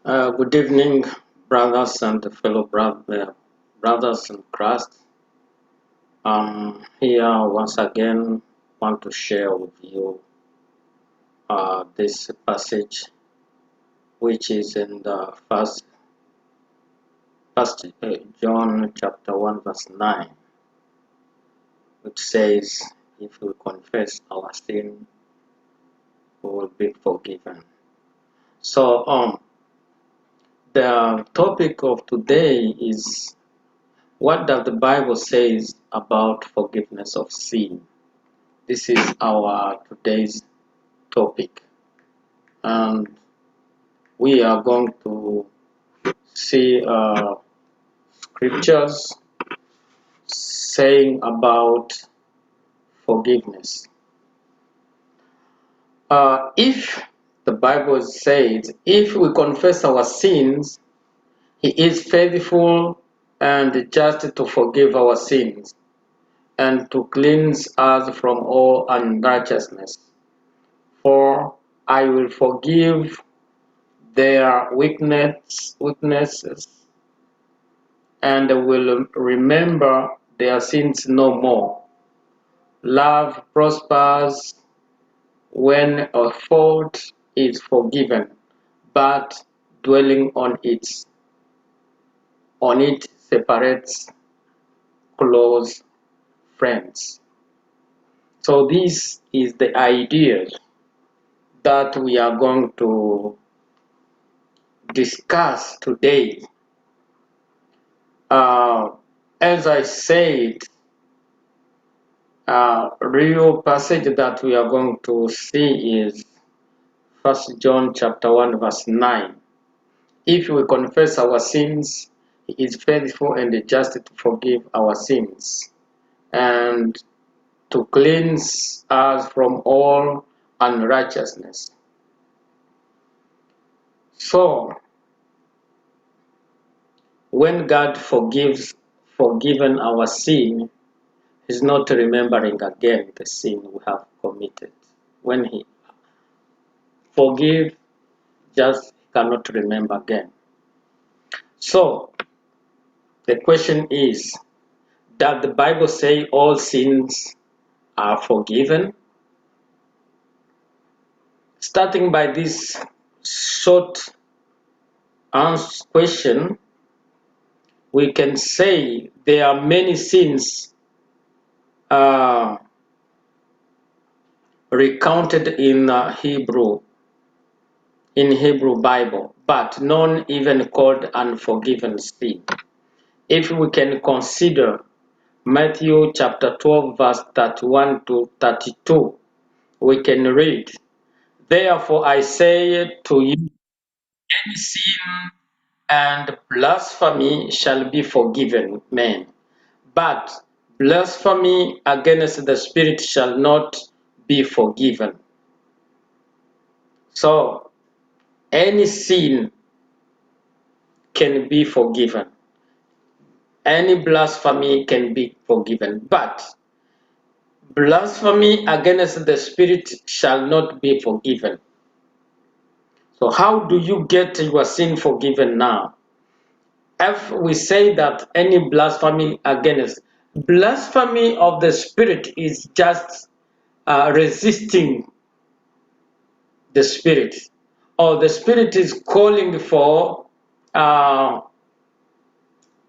Good evening, brothers and brothers in Christ. Here once again want to share with you this passage, which is in the first John chapter 1 verse 9, which says, "If we confess our sin, we will be forgiven." So the topic of today is, what does the Bible says about forgiveness of sin? This is our today's topic, and we are going to see scriptures saying about forgiveness. If the Bible says, if we confess our sins, He is faithful and just to forgive our sins and to cleanse us from all unrighteousness. For I will forgive their weaknesses and will remember their sins no more. Love prospers when a fault is forgiven, but dwelling on it separates close friends. So this is the idea that we are going to discuss today. As I said, real passage that we are going to see is 1 John chapter 1 verse 9. If we confess our sins, He is faithful and just to forgive our sins and to cleanse us from all unrighteousness. So, when God forgiven our sin, He's not remembering again the sin we have committed. When He forgive, just cannot remember again. So the question is, does the Bible say all sins are forgiven? Starting by this short answer question, we can say there are many sins recounted in Hebrew Bible, but none even called unforgiven sin. If we can consider Matthew chapter 12 verse 31 to 32, we can read, "Therefore I say to you, any sin and blasphemy shall be forgiven men, but blasphemy against the Spirit shall not be forgiven." So any sin can be forgiven. Any blasphemy can be forgiven, but blasphemy against the Spirit shall not be forgiven. So how do you get your sin forgiven now? If we say that any blasphemy of the Spirit is just resisting the Spirit, or the Spirit is calling for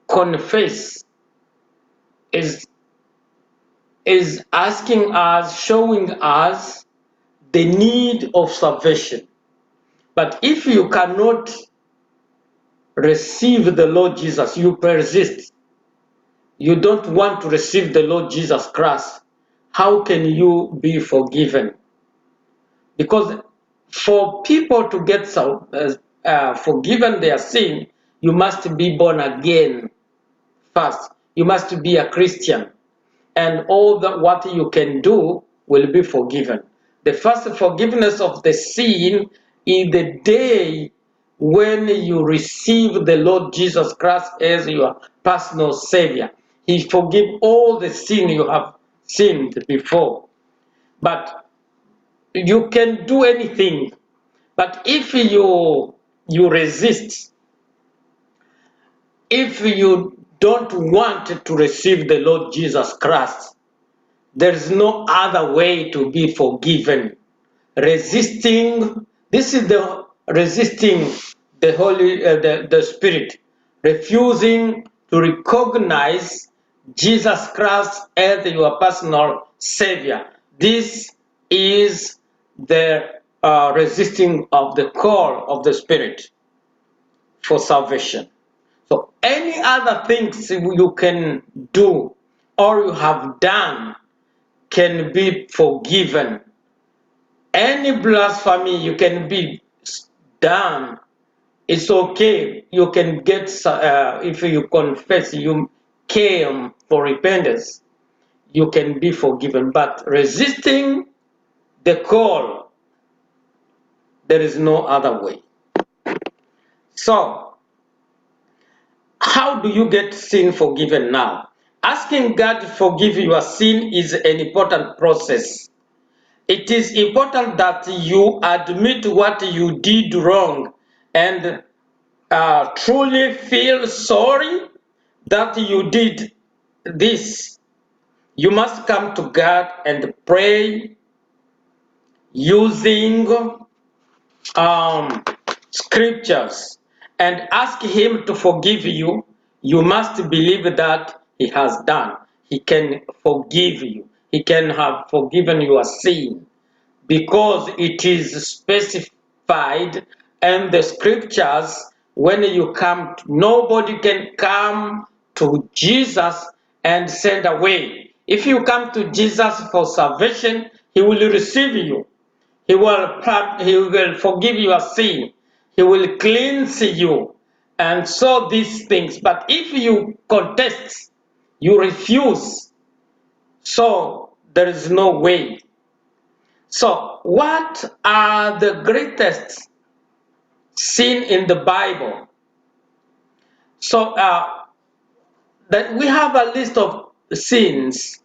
confess, is asking us, showing us the need of salvation. But if you cannot receive the Lord Jesus, you persist, you don't want to receive the Lord Jesus Christ, how can you be forgiven? Because for people to get forgiven their sin, you must be born again first. You must be a Christian, and all that what you can do will be forgiven. The first forgiveness of the sin is the day when you receive the Lord Jesus Christ as your personal Savior. He forgives all the sin you have sinned before. But you can do anything. But if you you resist, if you don't want to receive the Lord Jesus Christ, there is no other way to be forgiven. Resisting, this is the resisting the Spirit, refusing to recognize Jesus Christ as your personal Savior. This is the resisting of the call of the Spirit for salvation. So any other things you can do or you have done can be forgiven. Any blasphemy you can be done, it's okay. You can get, if you confess, you came for repentance, you can be forgiven. But resisting the call, there is no other way. So, how do you get sin forgiven now? Asking God to forgive your sin is an important process. It is important that you admit what you did wrong and truly feel sorry that you did this. You must come to God and pray using um, scriptures and ask Him to forgive you. You must believe that He has done. He can forgive you. He can have forgiven your sin, because it is specified in the scriptures. When you come, nobody can come to Jesus and send away. If you come to Jesus for salvation, He will receive you. He will forgive your sin. He will cleanse you. And so these things. But if you contest, you refuse, so there is no way. So, what are the greatest sin in the Bible? So, that we have a list of sins,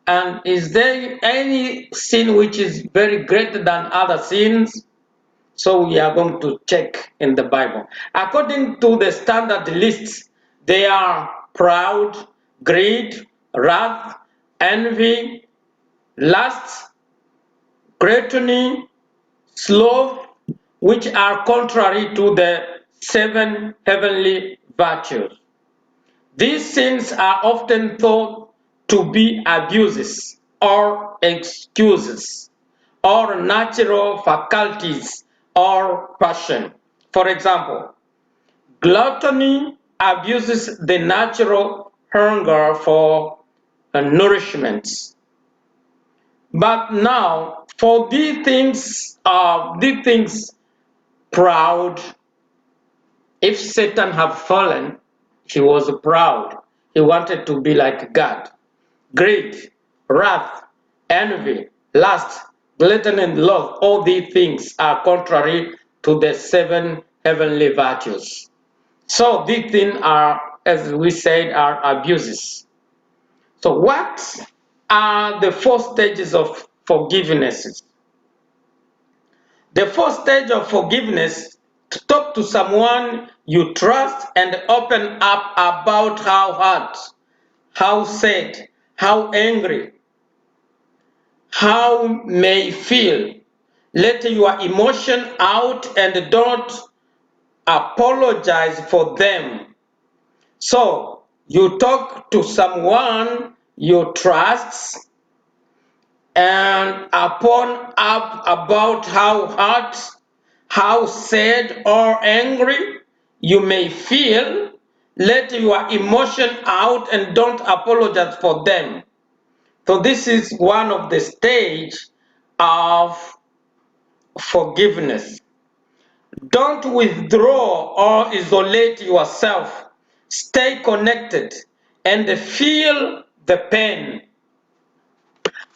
and is there any sin which is very greater than other sins? So, we are going to check in the Bible. According to the standard lists, they are proud, greed, wrath, envy, lust, gluttony, sloth, which are contrary to the 7 heavenly virtues. These sins are often thought to be abuses or excuses or natural faculties or passion. For example, gluttony abuses the natural hunger for nourishment. But now, for these things proud, if Satan had fallen, he was proud. He wanted to be like God. Greed, wrath, envy, lust, gluttony, and love, all these things are contrary to the 7 heavenly virtues. So these things are, as we said, are abuses. So what are the 4 stages of forgiveness? The first stage of forgiveness, to talk to someone you trust and open up about how hurt, how sad, how angry, how may feel. Let your emotion out and don't apologize for them. So you talk to someone you trust and upon up about how hurt, how sad or angry you may feel. Let your emotion out and don't apologize for them. So this is one of the stage of forgiveness. Don't withdraw or isolate yourself. Stay connected and feel the pain.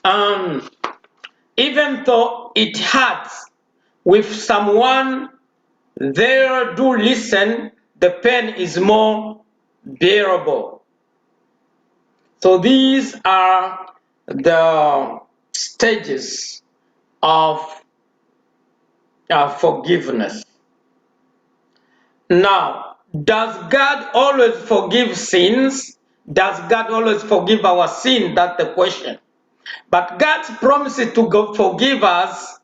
Um, Even though it hurts, with someone there do listen, the pain is more bearable. So these are the stages of forgiveness. Now, does God always forgive sins? Does God always forgive our sin? That's the question. But God's promise to forgive us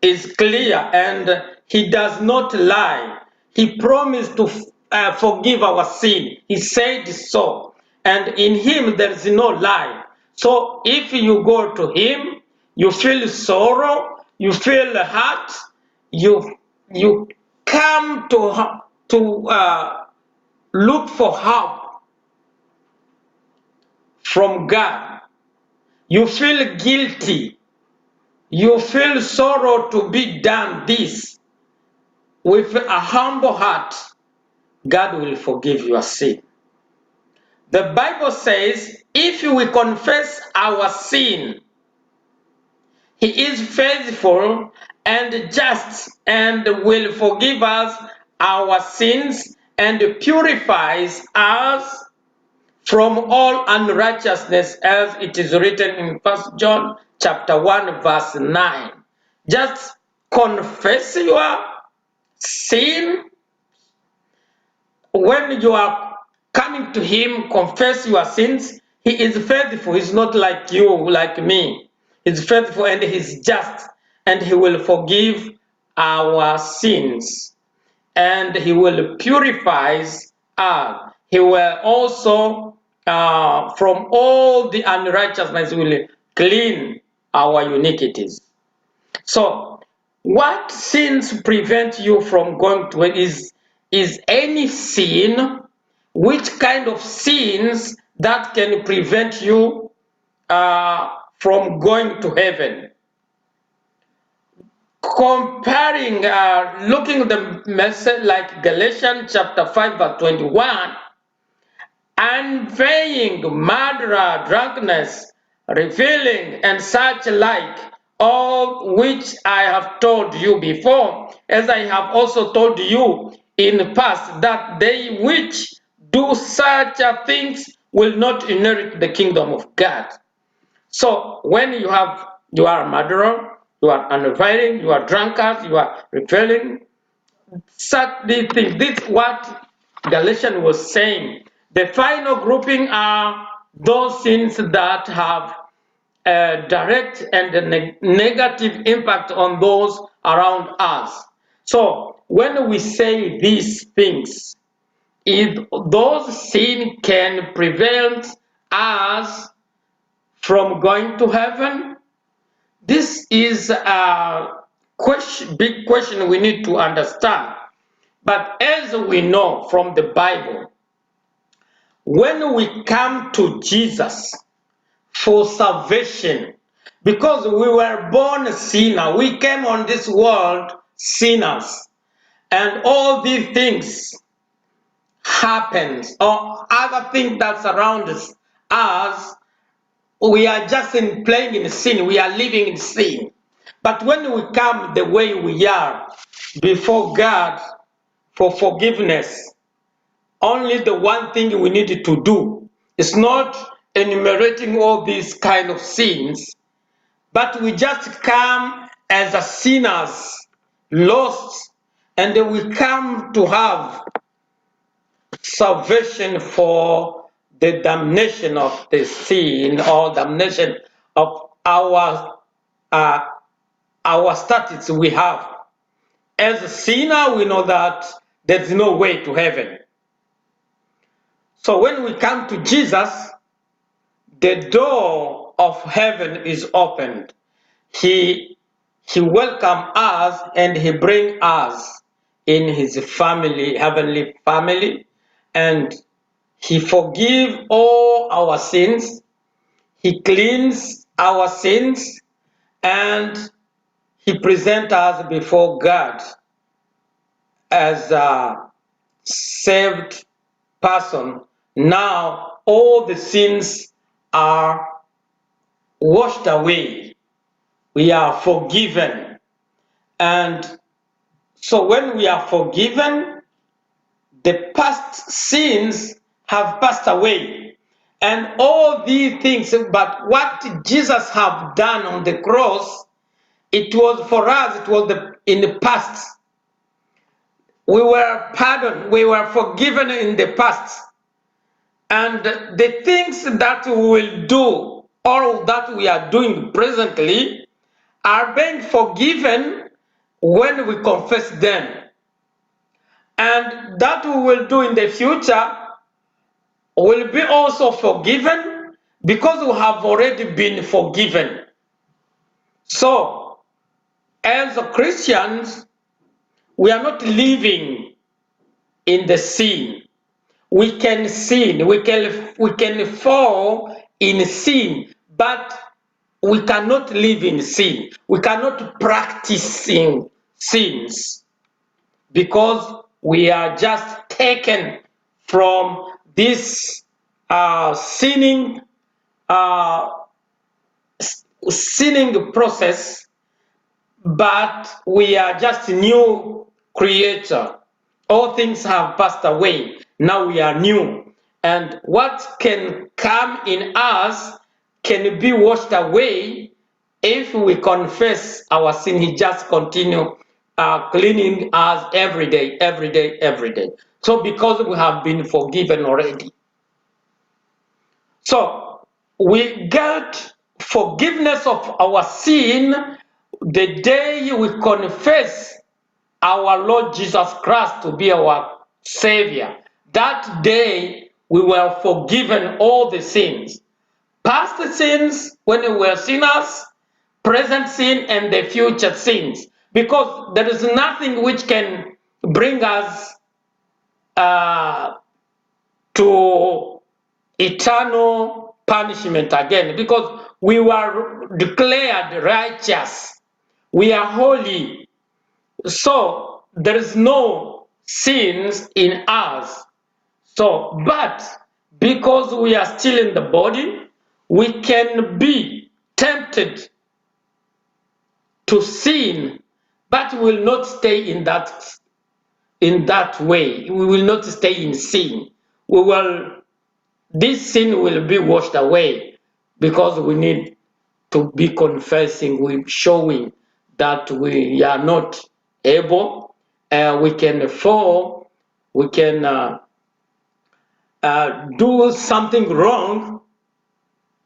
is clear, and He does not lie. He promised to forgive our sin. He said so. And in Him there is no lie. So if you go to Him, you feel sorrow, you feel hurt, you come to look for help from God. You feel guilty. You feel sorrow to be done this. With a humble heart, God will forgive your sin. The Bible says, if we confess our sin, He is faithful and just and will forgive us our sins and purifies us from all unrighteousness, as it is written in 1 John chapter 1 verse 9. Just confess your sin. When you are coming to Him, confess your sins. He is faithful. He's not like you, like me. He's faithful and He's just, and He will forgive our sins, and He will purify us. He will also, from all the unrighteousness, will clean our iniquities. So, what sins prevent you from going to it is any sin? Which kind of sins that can prevent you from going to heaven? Comparing, looking at the message like Galatians chapter 5 verse 21, unveiling, murder, drunkenness, revealing, and such like, all which I have told you before, as I have also told you in the past, that they which do such things will not inherit the kingdom of God. So when you are a murderer, you are unveiling, you are drunkards, you are revealing, such these things. This is what Galatians was saying. The final grouping are those sins that have a direct and a negative impact on those around us. So when we say these things, if those sins can prevent us from going to heaven, this is a big question we need to understand. But as we know from the Bible, when we come to Jesus for salvation, because we were born sinner, we came on this world sinners, and all these things happen, or other things that surround us, we are just playing in sin, we are living in sin. But when we come the way we are before God for forgiveness, only the one thing we need to do is not enumerating all these kind of sins, but we just come as a sinners, lost, and we come to have salvation for the damnation of the sin, or damnation of uh, our status we have. As a sinner, we know that there's no way to heaven. So when we come to Jesus, the door of heaven is opened. He welcomes us and He brings us in His family, heavenly family, and He forgives all our sins. He cleans our sins, and He presents us before God as a saved person. Now all the sins are washed away. We are forgiven. And so when we are forgiven, the past sins have passed away. And all these things, but what Jesus have done on the cross, it was for us, it was in the past. We were pardoned, we were forgiven in the past. And the things that we will do, or that we are doing presently, are being forgiven when we confess them. And that we will do in the future will be also forgiven because we have already been forgiven. So, as Christians, we are not living in the sin. We can sin, we can fall in sin, but we cannot live in sin. We cannot practice sins because we are just taken from this sinning uh, sinning process, but we are just new creature. All things have passed away. Now we are new. And what can come in us can be washed away if we confess our sin. He just continue cleaning us every day, every day, every day. So because we have been forgiven already. So we get forgiveness of our sin the day we confess our Lord Jesus Christ to be our Savior. That day we were forgiven all the sins. Past sins when we were sinners, present sin, and the future sins. Because there is nothing which can bring us to eternal punishment again, because we were declared righteous. We are holy. So there is no sins in us. So, but because we are still in the body, we can be tempted to sin, but we will not stay in that way. We will not stay in sin. This sin will be washed away because we need to be confessing, we showing that we are not able, we can fall, we can do something wrong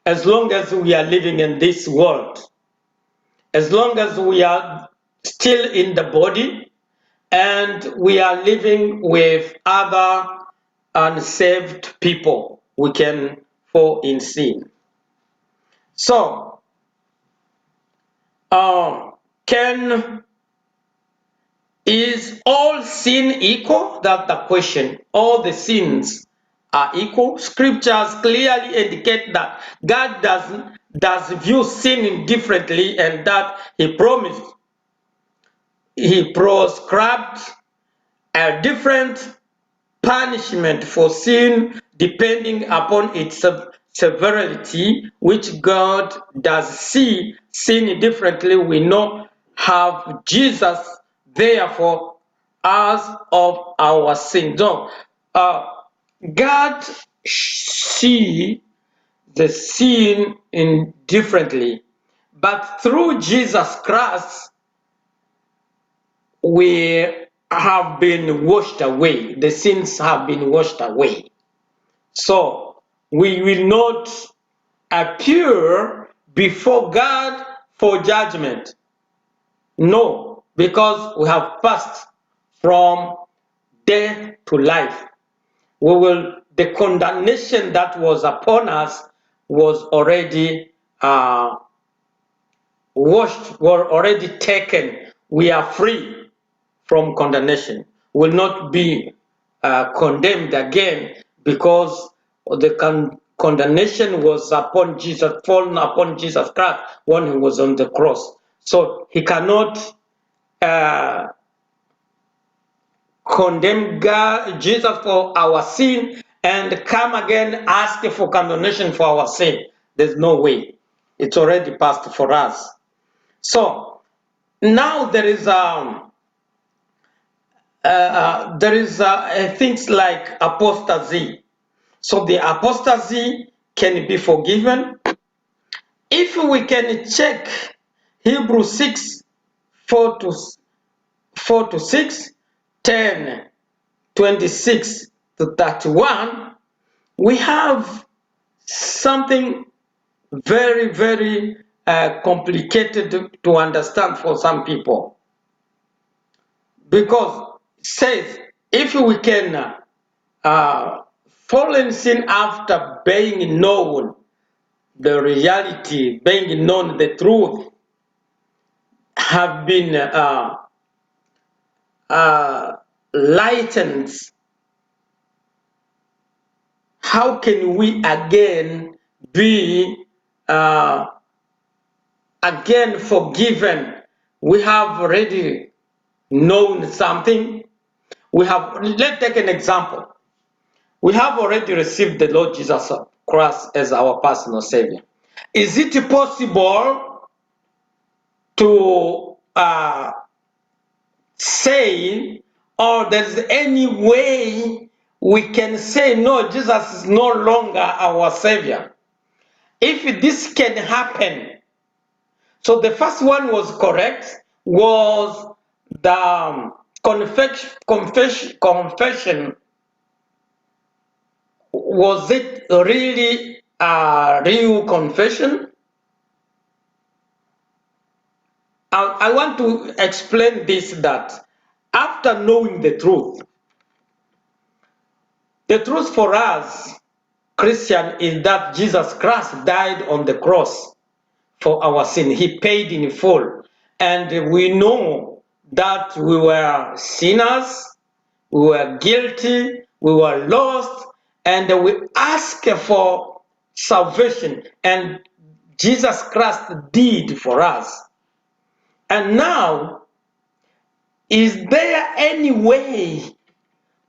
as long as we are living in this world. As long as we are still in the body and we are living with other unsaved people, we can fall in sin. So, can is all sin equal? That's the question. All the sins are equal. Scriptures clearly indicate that God does view sin differently, and that He prescribed a different punishment for sin depending upon its severity, which God does see sin differently. We know have Jesus there for us of our sin. So God see the sin in differently, but through Jesus Christ we have been washed away. The sins have been washed away. So we will not appear before God for judgment. No, because we have passed from death to life. The condemnation that was upon us was already washed, were already taken. We are free from condemnation, will not be condemned again, because the condemnation was upon Jesus, fallen upon Jesus Christ when he was on the cross. So he cannot condemn Jesus for our sin and come again ask for condemnation for our sin. There's no way. It's already passed for us. So now there is things like apostasy. So the apostasy can be forgiven. If we can check Hebrews 6, 4 to 6, 10:26 to 31, we have something very, very complicated to understand for some people. Because it says, if we can fall in sin after being known the reality, being known the truth, have been lightened, how can we again be again forgiven? We have already known something. Let's take an example. We have already received the Lord Jesus Christ as our personal Savior. Is it possible to say, or there's any way we can say, no, Jesus is no longer our Savior? If this can happen, so the first one was correct, was the confession. Was it really a real confession? I want to explain this, that after knowing the truth for us, Christian, is that Jesus Christ died on the cross for our sin. He paid in full. And we know that we were sinners, we were guilty, we were lost, and we ask for salvation. And Jesus Christ did for us. And now, is there any way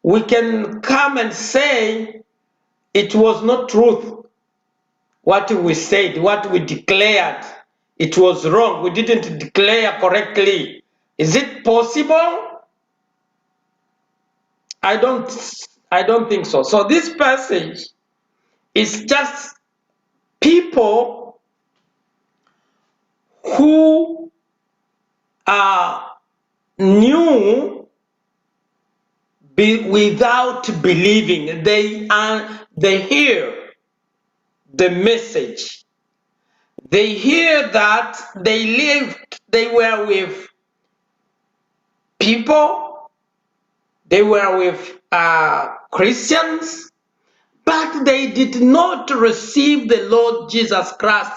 we can come and say it was not truth? What we said, what we declared, it was wrong. We didn't declare correctly. Is it possible? I don't think so. So this passage is just people who knew without believing. They hear the message. They hear that they were with people, they were with Christians, but they did not receive the Lord Jesus Christ.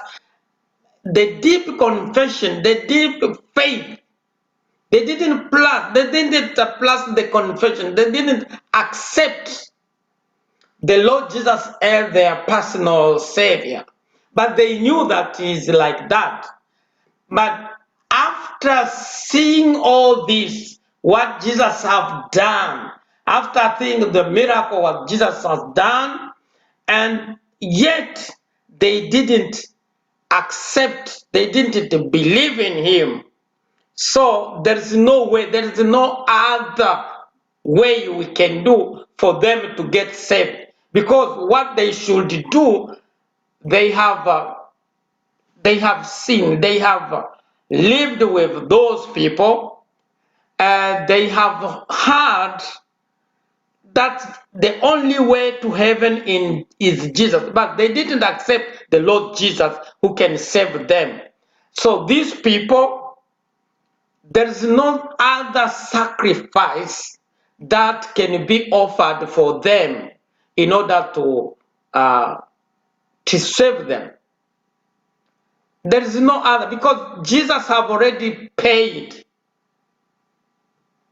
The deep confession, the deep faith, they didn't plus the confession, they didn't accept the Lord Jesus as their personal Savior. But they knew that He is like that. But after seeing all this, what Jesus have done, after seeing the miracle what Jesus has done, and yet they didn't accept, they didn't believe in Him. So there's no way, there's no other way we can do for them to get saved. Because what they should do, they have seen, they have lived with those people, and they have heard that the only way to heaven is Jesus. But they didn't accept the Lord Jesus who can save them. So these people, there's no other sacrifice that can be offered for them in order to save them. There is no other, because Jesus have already paid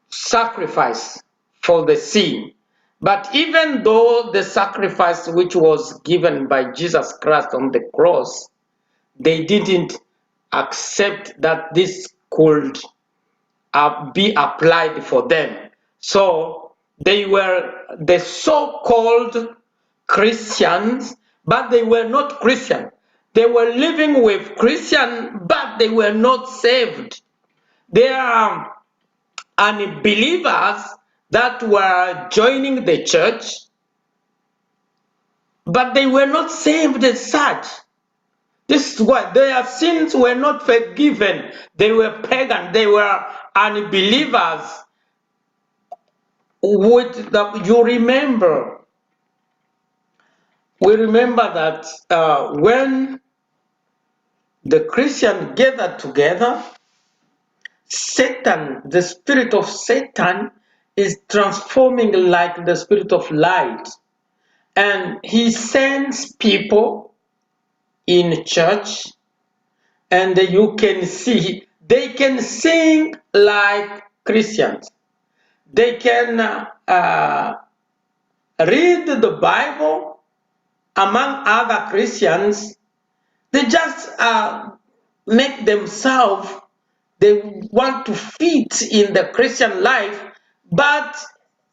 sacrifice for the sin. But even though the sacrifice which was given by Jesus Christ on the cross, they didn't accept that this could be applied for them. So they were the so-called Christians, but they were not Christian. They were living with Christian, but they were not saved. They are unbelievers that were joining the church, but they were not saved as such. This is why their sins were not forgiven. They were pagan, they were unbelievers. you remember, we remember that when the Christian gathered together, Satan, the spirit of Satan, is transforming like the spirit of light. And he sends people in church, and you can see they can sing like Christians. They can read the Bible among other Christians. They just make themselves, they want to fit in the Christian life, but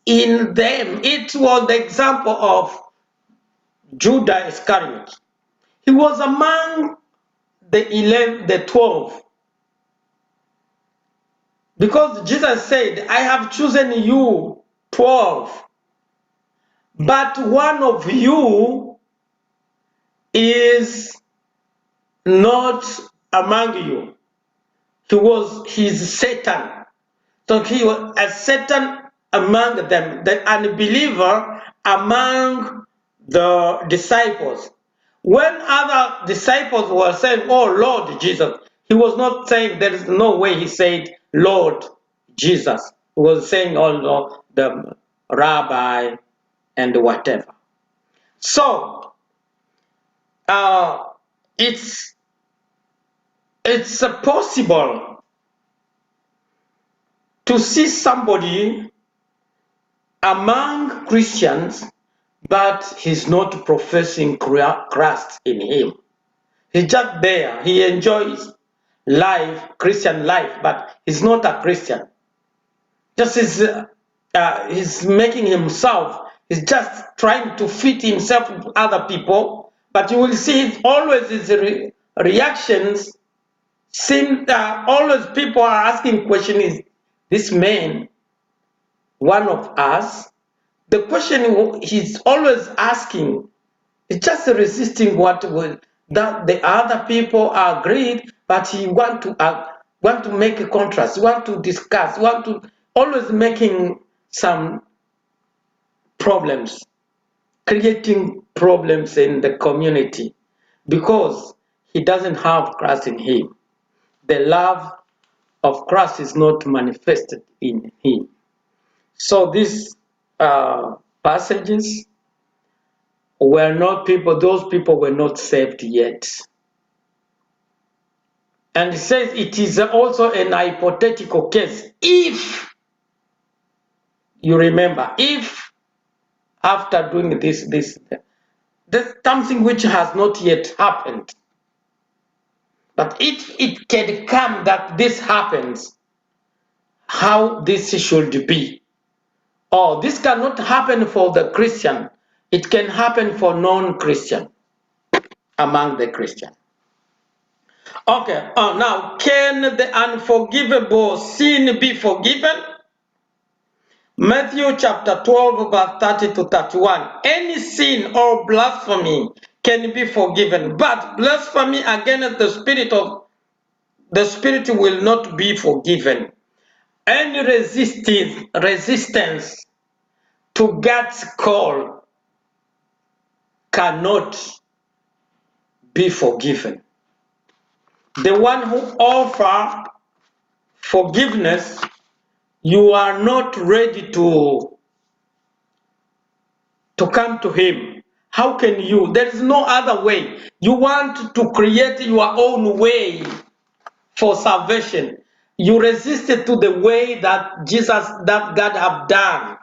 in them, it was the example of Judas Iscariot. He was among the 12, because Jesus said, I have chosen you 12, but one of you is not among you. He's Satan. So he was a Satan among them, the unbeliever among the disciples. When other disciples were saying, oh Lord Jesus, he was not saying, there is no way he said Lord Jesus. He was saying, oh Lord, the Rabbi and whatever. So it's possible to see somebody among Christians, but he's not professing Christ in him. He's just there. He enjoys life, Christian life, but he's not a Christian. Just he's making himself, he's just trying to fit himself with other people, but you will see always his reactions seem always people are asking question, is this man one of us? The question he's always asking is just resisting what that the other people agreed, but he want to make a contrast, want to discuss, want to always making some problems, creating problems in the community, because he doesn't have Christ in him. The love of Christ is not manifested in him. So these passages were not people, those people were not saved yet. And it says it is also an hypothetical case. If you remember, if after doing this, there's something which has not yet happened. But if it can come that this happens, how this should be. Oh, this cannot happen for the Christian. It can happen for non-Christian among the Christian. Okay, now, can the unforgivable sin be forgiven? Matthew chapter 12, verse 30 to 31. Any sin or blasphemy can be forgiven, but blasphemy against the Spirit will not be forgiven. Any resistance to God's call cannot be forgiven. The one who offers forgiveness, you are not ready to come to him. How can you? There is no other way. You want to create your own way for salvation. You resisted to the way that that God have done.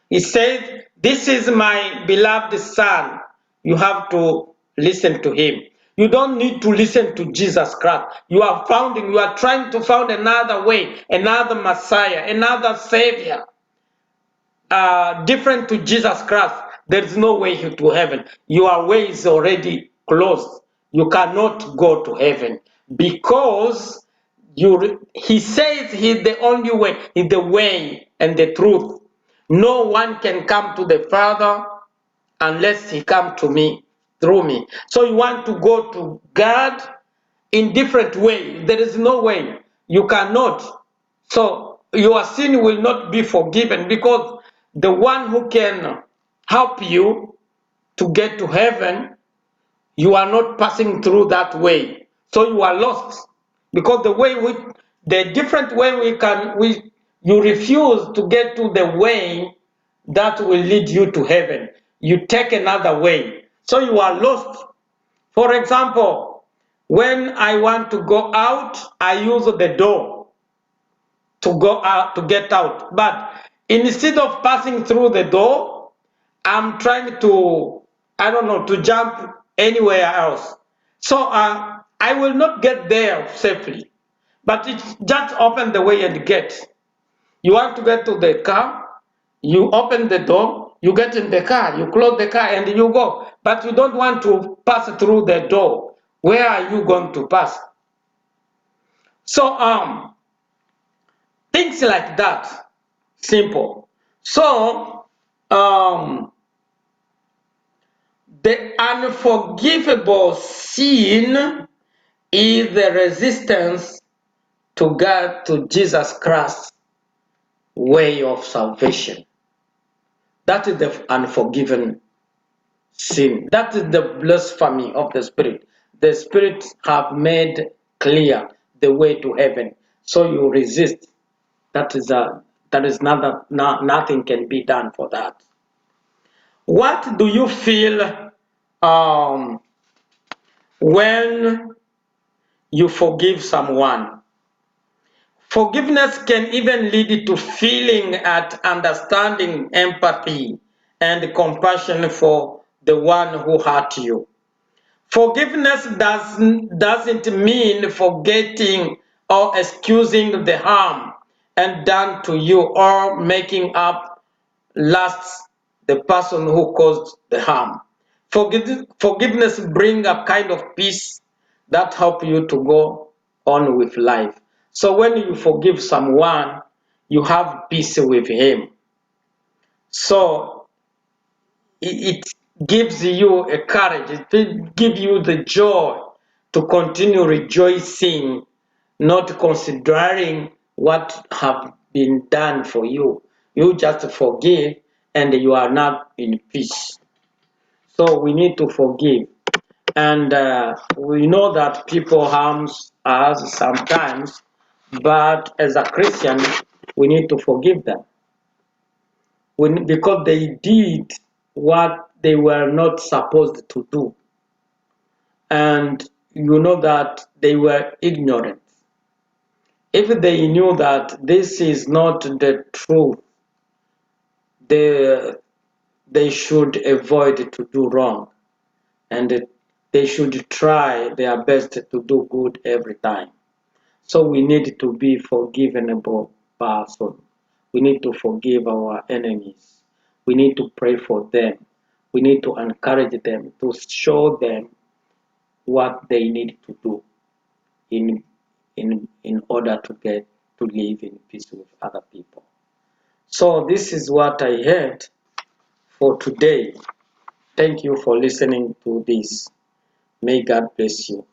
He said, this is my beloved son. You have to listen to him. You don't need to listen to Jesus Christ. You are trying to find another way, another Messiah, another Savior, different to Jesus Christ. There is no way to heaven. Your way is already closed. You cannot go to heaven because he says he's the only way, he's the way and the truth. No one can come to the Father unless he come to me, through me. So you want to go to God in different way. There is no way. You cannot. So your sin will not be forgiven because the one who can help you to get to heaven, you are not passing through that way, so you are lost. Because the different way you refuse to get to the way that will lead you to heaven, you take another way, so you are lost. For example, when I want to go out, I use the door to go out, to get out. But instead of passing through the door, I'm trying to, I don't know, to jump anywhere else. So I will not get there safely. But it's just open the way and get. You want to get to the car, you open the door, you get in the car, you close the car and you go. But you don't want to pass through the door. Where are you going to pass? So things like that. Simple. So the unforgivable sin is the resistance to God, to Jesus Christ's way of salvation. That is the unforgiven sin. That is the blasphemy of the Spirit. The Spirit have made clear the way to heaven, so you resist. That is nothing can be done for that. What do you feel when you forgive someone? Forgiveness can even lead to feeling at understanding, empathy, and compassion for the one who hurt you. Forgiveness doesn't mean forgetting or excusing the harm and done to you or making up last the person who caused the harm. Forgiveness brings a kind of peace that help you to go on with life. So when you forgive someone, you have peace with him. So it gives you a courage, it gives you the joy to continue rejoicing, not considering what have been done for you. You just forgive and you are not in peace. So we need to forgive. And we know that people harms us sometimes, but as a Christian, we need to forgive them because they did what they were not supposed to do. And you know that they were ignorant. If they knew that this is not the truth, they, they should avoid to do wrong. And they should try their best to do good every time. So we need to be forgivable person. We need to forgive our enemies. We need to pray for them. We need to encourage them, to show them what they need to do in order to get to live in peace with other people. So this is what I had for today. Thank you for listening to this. May God bless you.